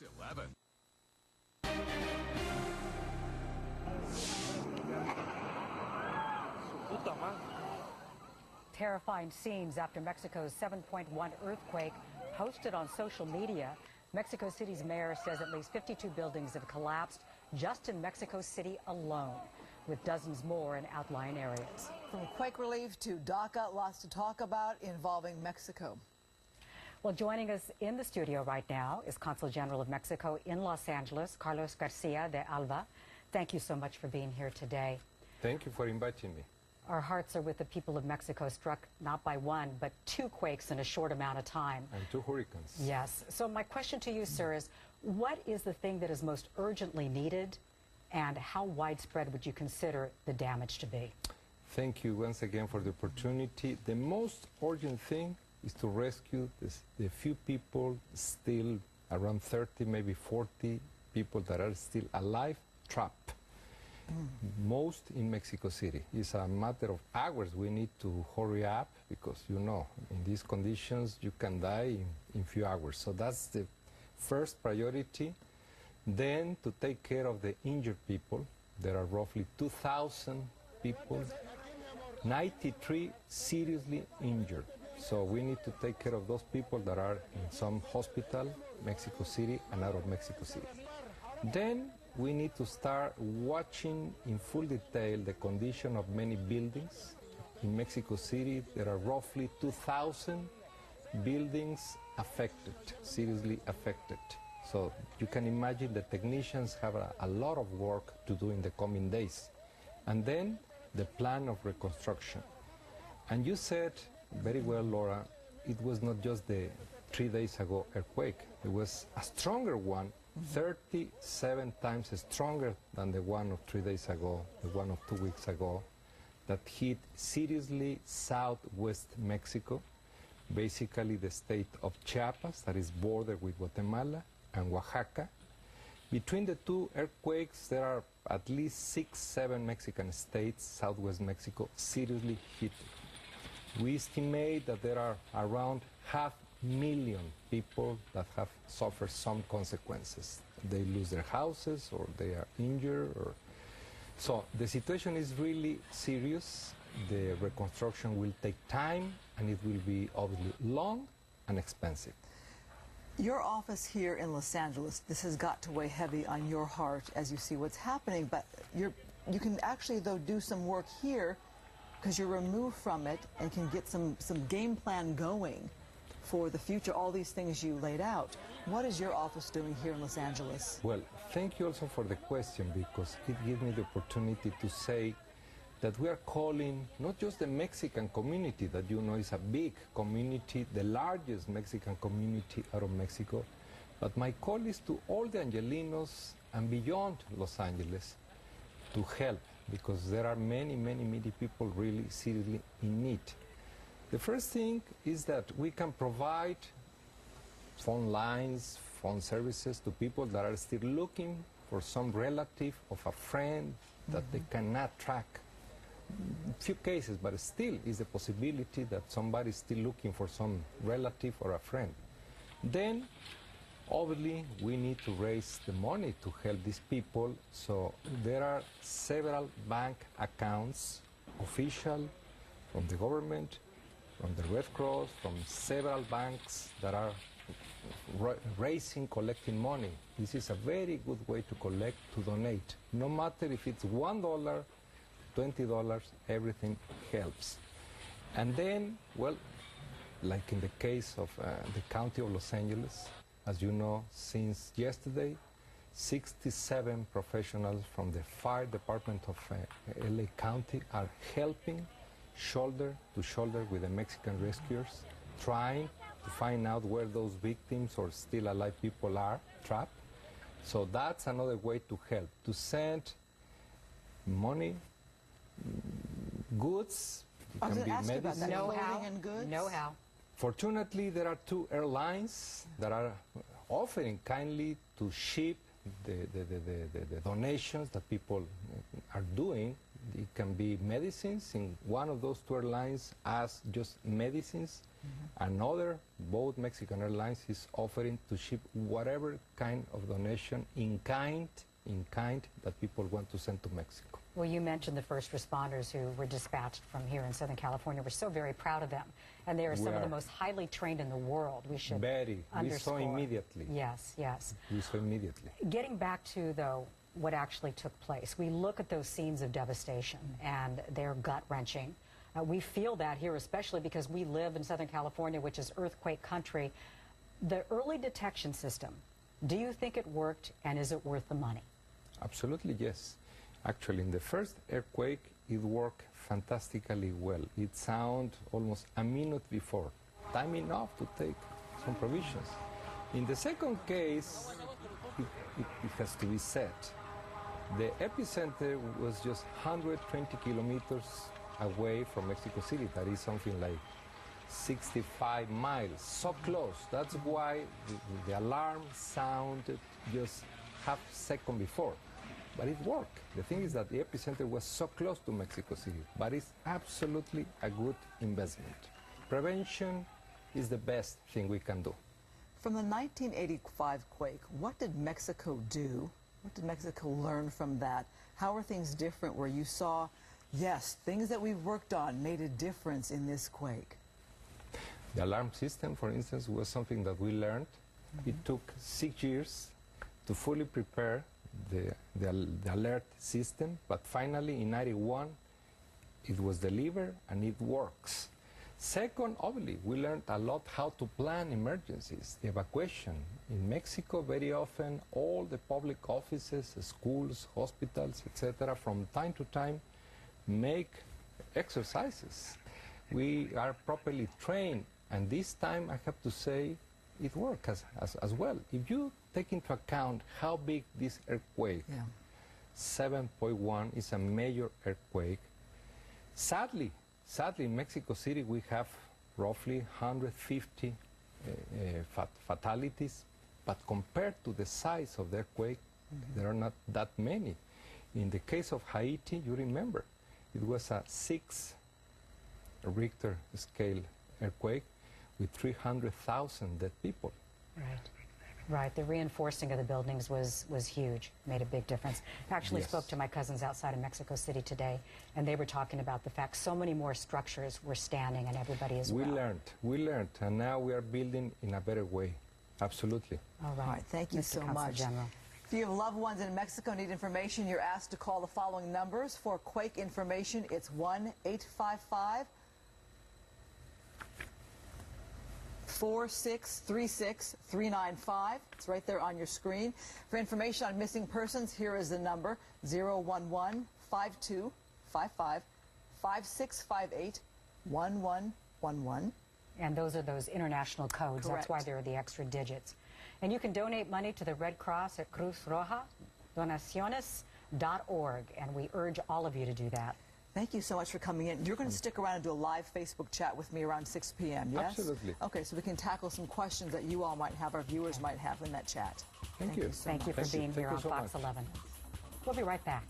11. Terrifying scenes after Mexico's 7.1 earthquake posted on social media. Mexico City's mayor says at least 52 buildings have collapsed just in Mexico City alone, with dozens more in outlying areas. From quake relief to DACA, lots to talk about involving Mexico. Well, joining us in the studio right now is Consul General of Mexico in Los Angeles, Carlos García de Alba. Thank you so much for being here today. Thank you for inviting me. Our hearts are with the people of Mexico, struck not by one, but two quakes in a short amount of time. And two hurricanes. Yes. So my question to you, sir, is what is the thing that is most urgently needed, and how widespread would you consider the damage to be? Thank you once again for the opportunity. The most urgent thing is to rescue the few people still, around 30, maybe 40 people that are still alive, trapped. Most in Mexico City. It's a matter of hours. We need to hurry up because, you know, in these conditions you can die in few hours. So that's the first priority. Then to take care of the injured people. There are roughly 2,000 people, 93 seriously injured. So we need to take care of those people that are in some hospital, Mexico City, and out of Mexico City. Then we need to start watching in full detail the condition of many buildings. In Mexico City, there are roughly 2,000 buildings affected, seriously affected. So you can imagine the technicians have a lot of work to do in the coming days. And then the plan of reconstruction. And you said very well, Laura, it was not just the 3 days ago earthquake. It was a stronger one, 37 times stronger than the one of 3 days ago, the one of 2 weeks ago, that hit seriously southwest Mexico, basically the state of Chiapas, that is bordered with Guatemala, and Oaxaca. Between the two earthquakes, there are at least 6, 7 Mexican states, southwest Mexico, seriously hit. We estimate that there are around 500,000 people that have suffered some consequences. They lose their houses or they are injured. So the situation is really serious. The reconstruction will take time and it will be obviously long and expensive. Your office here in Los Angeles, this has got to weigh heavy on your heart as you see what's happening, but you can actually, though, do some work here because you're removed from it and can get some game plan going for the future, all these things you laid out. What is your office doing here in Los Angeles? Well, thank you also for the question, because it gives me the opportunity to say that we are calling not just the Mexican community, that you know is a big community, the largest Mexican community out of Mexico, but my call is to all the Angelinos and beyond Los Angeles to help, because there are many, many, many people really seriously in need. The first thing is that we can provide phone lines, phone services to people that are still looking for some relative of a friend that they cannot track. Few cases, but still is a possibility that somebody is still looking for some relative or a friend. Then, obviously, we need to raise the money to help these people. So there are several bank accounts, official, from the government, from the Red Cross, from several banks that are raising, collecting money. This is a very good way to collect, to donate. No matter if it's $1, $20, everything helps. And then, well, like in the case of the county of Los Angeles, as you know, since yesterday, 67 professionals from the fire department of LA County are helping shoulder to shoulder with the Mexican rescuers, trying to find out where those victims or still alive people are trapped. So that's another way to help, to send money, goods, it can be medicine. Know-how. Fortunately, there are 2 airlines that are offering kindly to ship the donations that people are doing. It can be medicines. In one of those 2 airlines asks just medicines, Both Mexican Airlines is offering to ship whatever kind of donation in kind that people want to send to Mexico. Well, you mentioned the first responders who were dispatched from here in Southern California. We're so very proud of them. And they are some of the most highly trained in the world. We should underscore. We saw immediately. Yes, yes. We saw immediately. Getting back to, though, what actually took place. We look at those scenes of devastation, and they're gut-wrenching. We feel that here, especially because we live in Southern California, which is earthquake country. The early detection system, do you think it worked, and is it worth the money? Absolutely, yes. Actually, in the first earthquake, it worked fantastically well. It sounded almost a minute before, time enough to take some provisions. In the second case, it has to be said, the epicenter was just 120 kilometers away from Mexico City. That is something like 65 miles, so close. That's why the alarm sounded just half a second before. But it worked. The thing is that the epicenter was so close to Mexico City, but it's absolutely a good investment. Prevention is the best thing we can do. From the 1985 quake, what did Mexico do? What did Mexico learn from that? How are things different where you saw, yes, things that we've worked on made a difference in this quake? The alarm system, for instance, was something that we learned. It took 6 years to fully prepare the alert system, but finally in 91 it was delivered and it works. Second, obviously, we learned a lot how to plan emergencies, the evacuation. In Mexico, very often, all the public offices, schools, hospitals, etc., from time to time, make exercises. We are properly trained, and this time, I have to say, it worked as well. If you take into account how big this earthquake, 7.1 is a major earthquake. Sadly, in Mexico City, we have roughly 150 fatalities, but compared to the size of the earthquake, there are not that many. In the case of Haiti, you remember, it was a 6 Richter scale earthquake with 300,000 dead people. Right. The reinforcing of the buildings was huge, made a big difference. I actually spoke to my cousins outside of Mexico City today, and they were talking about the fact so many more structures were standing and everybody is We learned, and now we are building in a better way. Absolutely. All right. Thank you so much. General. If you have loved ones in Mexico need information, you're asked to call the following numbers. For quake information, it's 1-855 4636395. It's right there on your screen. For information on missing persons, here is the number 011-5255-5658-1111. And those are those international codes. Correct. That's why there are the extra digits. And you can donate money to the Red Cross at Cruz Roja, donaciones.org, and we urge all of you to do that. Thank you so much for coming in. You're going to stick around and do a live Facebook chat with me around 6 p.m., yes? Absolutely. Okay, so we can tackle some questions that you all might have, our viewers might have in that chat. Thank you. Thank you for being here on Fox 11. We'll be right back.